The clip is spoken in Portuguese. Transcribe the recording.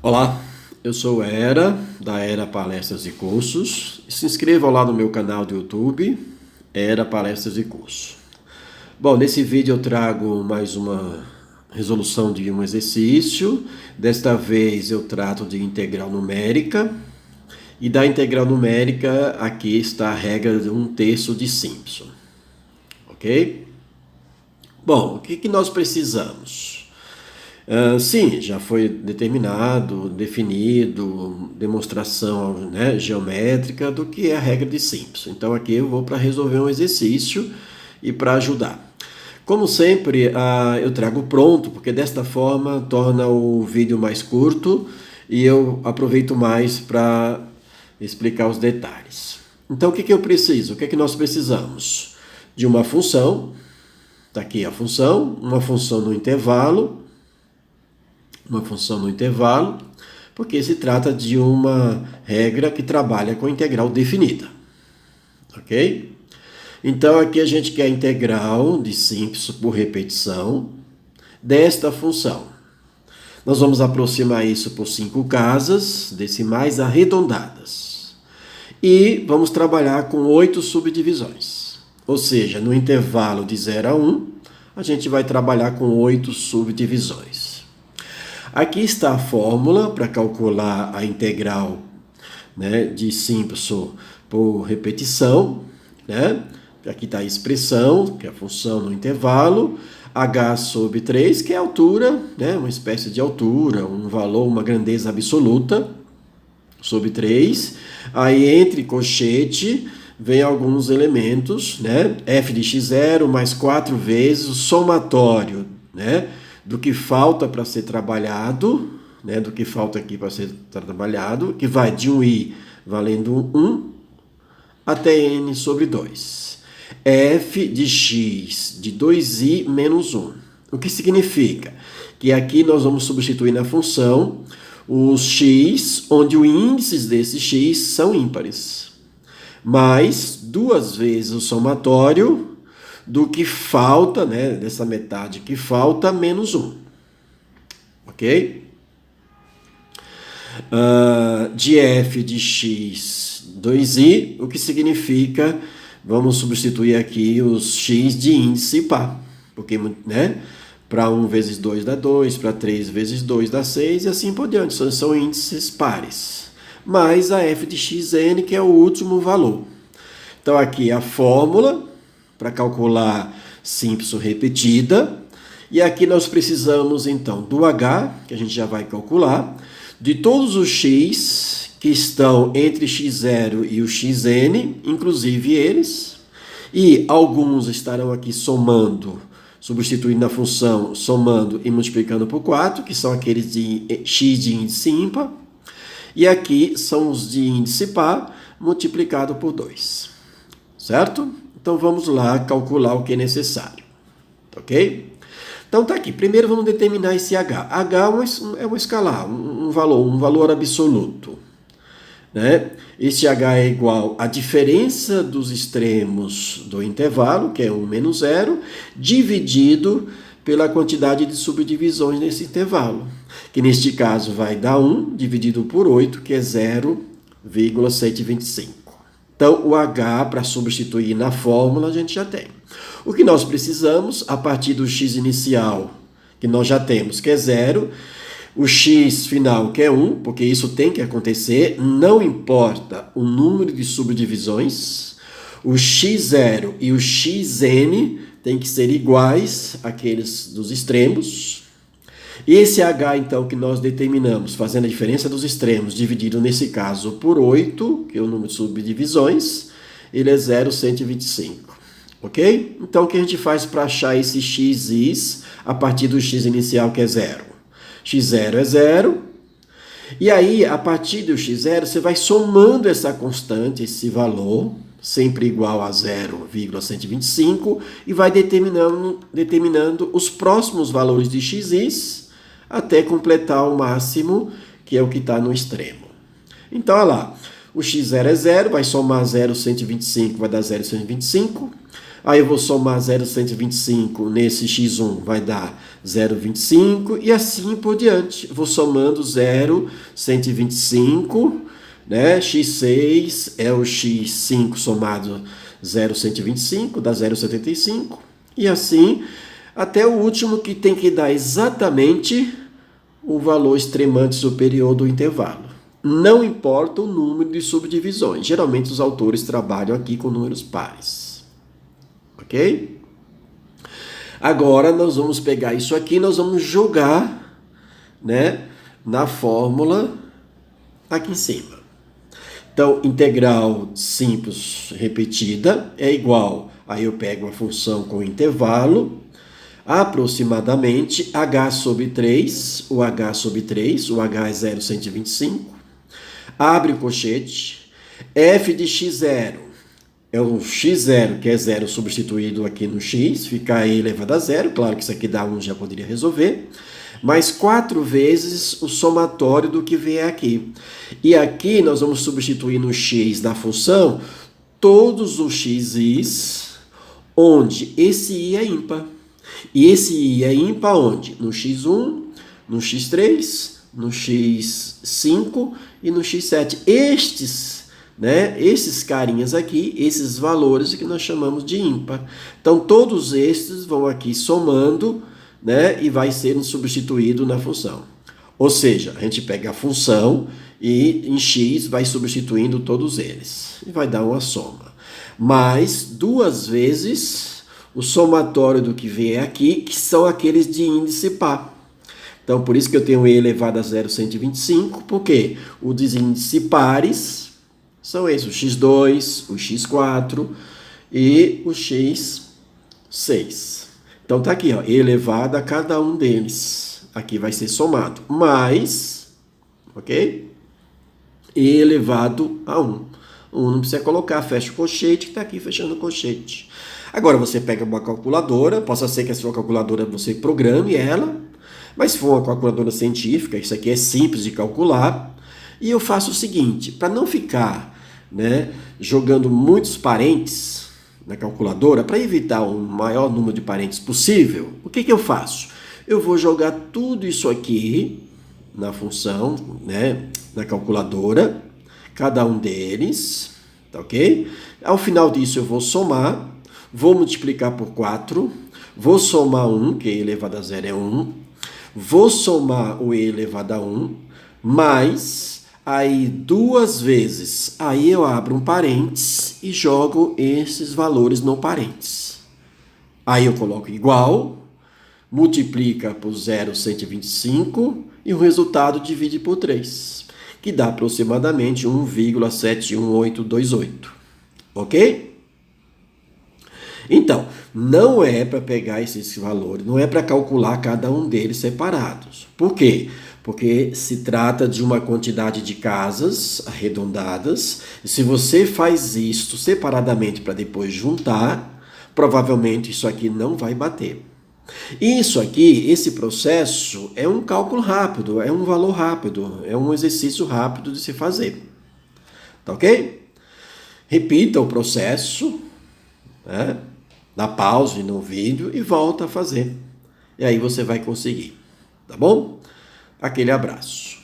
Olá, eu sou o Era, da Era Palestras e Cursos. Se inscreva lá no meu canal do YouTube, Era Palestras e Cursos. Bom, nesse vídeo eu trago mais uma resolução de um exercício. Desta vez eu trato de integral numérica. E da integral numérica, aqui está a regra de 1/3 de Simpson. Ok? Bom, o que nós precisamos? Sim, já foi determinado, definido, demonstração, né, geométrica do que é a regra de Simpson. Então aqui eu vou para resolver um exercício e para ajudar. Como sempre, eu trago pronto, porque desta forma torna o vídeo mais curto e eu aproveito mais para explicar os detalhes. Então o que eu preciso? O que nós precisamos? De uma função, está aqui a função, uma função no intervalo, porque se trata de uma regra que trabalha com integral definida, ok? Então aqui a gente quer a integral de Simpson por repetição desta função. Nós vamos aproximar isso por 5 casas decimais arredondadas e vamos trabalhar com 8 subdivisões, ou seja, no intervalo de 0 a 1, a gente vai trabalhar com 8 subdivisões. Aqui está a fórmula para calcular a integral, né, de Simpson por repetição, né? Aqui está a expressão, que é a função no intervalo, h sobre 3, que é a altura, né, uma espécie de altura, um valor, uma grandeza absoluta, sobre 3. Aí entre colchete vem alguns elementos, né? F de x0 mais 4 vezes o somatório, né, do que falta para ser trabalhado, né, do que falta aqui para ser trabalhado, que vai de 1i valendo 1 até n sobre 2. F de x de 2i menos 1. O que significa? Que aqui nós vamos substituir na função os x, onde os índices desses x são ímpares, mais 2 vezes o somatório do que falta, né, dessa metade que falta, menos 1. Ok? De f de x 2i, o que significa, vamos substituir aqui os x de índice par, porque, né, para 1 vezes 2 dá 2, para 3 vezes 2 dá 6 e assim por diante, são índices pares. Mais a f de xn, que é o último valor. Então aqui a fórmula para calcular Simpson repetida. E aqui nós precisamos, então, do h, que a gente já vai calcular, de todos os x que estão entre x0 e o xn, inclusive eles, e alguns estarão aqui somando, substituindo na função, somando e multiplicando por 4, que são aqueles de x de índice ímpar, e aqui são os de índice par multiplicado por 2, certo? Então vamos lá calcular o que é necessário, ok? Então tá aqui, primeiro vamos determinar esse h. h é um escalar, um valor absoluto, né? Esse h é igual à diferença dos extremos do intervalo, que é 1 menos 0, dividido pela quantidade de subdivisões nesse intervalo, que neste caso vai dar 1 dividido por 8, que é 0,125. Então, o h, para substituir na fórmula, a gente já tem. O que nós precisamos, a partir do x inicial, que nós já temos, que é 0, o x final, que é 1, porque isso tem que acontecer, não importa o número de subdivisões, o x0 e o xn têm que ser iguais àqueles dos extremos. E esse h, então, que nós determinamos, fazendo a diferença dos extremos, dividido, nesse caso, por 8, que é o número de subdivisões, ele é 0,125. Ok? Então, o que a gente faz para achar esse x's a partir do x inicial, que é 0? x0 é 0. E aí, a partir do x0, você vai somando essa constante, esse valor, sempre igual a 0,125, e vai determinando os próximos valores de x's, até completar o máximo, que é o que está no extremo. Então, olha lá, o x0 é 0, vai somar 0,125, vai dar 0,125. Aí eu vou somar 0,125 nesse x1, vai dar 0,25 e assim por diante. Vou somando 0,125, né? x6 é o x5 somado 0,125, dá 0,75. E assim até o último, que tem que dar exatamente o valor extremante superior do intervalo. Não importa o número de subdivisões. Geralmente os autores trabalham aqui com números pares. Ok? Agora nós vamos pegar isso aqui e nós vamos jogar, né, na fórmula aqui em cima. Então, integral simples repetida é igual, aí eu pego a função com intervalo, aproximadamente h sobre 3, o h sobre 3, o h é 0,125, abre o colchete, f de x0, é o x0, que é 0 substituído aqui no x, fica e elevado a 0, claro que isso aqui dá 1, já poderia resolver, mais 4 vezes o somatório do que vier aqui. E aqui nós vamos substituir no x da função todos os x's, onde esse i é ímpar. E esse i é ímpar onde? No x1, no x3, no x5 e no x7. Esses carinhas aqui, esses valores que nós chamamos de ímpar. Então, todos esses vão aqui somando, né, e vai sendo substituído na função. Ou seja, a gente pega a função e em x vai substituindo todos eles. E vai dar uma soma. Mais 2 vezes o somatório do que vier aqui, que são aqueles de índice par. Então, por isso que eu tenho e elevado a 0,125, porque os de índice pares são esses, o x2, o x4 e o x6. Então, tá aqui, ó, e elevado a cada um deles. Aqui vai ser somado. Mais, ok? E elevado a 1. 1 não precisa colocar, fecha o colchete, que está aqui fechando o colchete. Agora, você pega uma calculadora, possa ser que a sua calculadora você programe ela, mas se for uma calculadora científica, isso aqui é simples de calcular. E eu faço o seguinte, para não ficar, né, jogando muitos parênteses na calculadora, para evitar o maior número de parênteses possível, o que eu faço? Eu vou jogar tudo isso aqui na função, né, na calculadora, cada um deles, tá ok? Ao final disso eu vou somar, vou multiplicar por 4, vou somar 1, que e elevado a 0 é 1, vou somar o e elevado a 1, mais aí 2 vezes, aí eu abro um parênteses e jogo esses valores no parênteses. Aí eu coloco igual, multiplica por 0,125 e o resultado divide por 3, que dá aproximadamente 1,71828. Ok? Então, não é para pegar esses valores, não é para calcular cada um deles separados. Por quê? Porque se trata de uma quantidade de casas arredondadas, e se você faz isto separadamente para depois juntar, provavelmente isso aqui não vai bater. Isso aqui, esse processo, é um cálculo rápido, é um valor rápido, é um exercício rápido de se fazer. Tá ok? Repita o processo, né? Dá pause no vídeo e volta a fazer. E aí você vai conseguir, tá bom? Aquele abraço.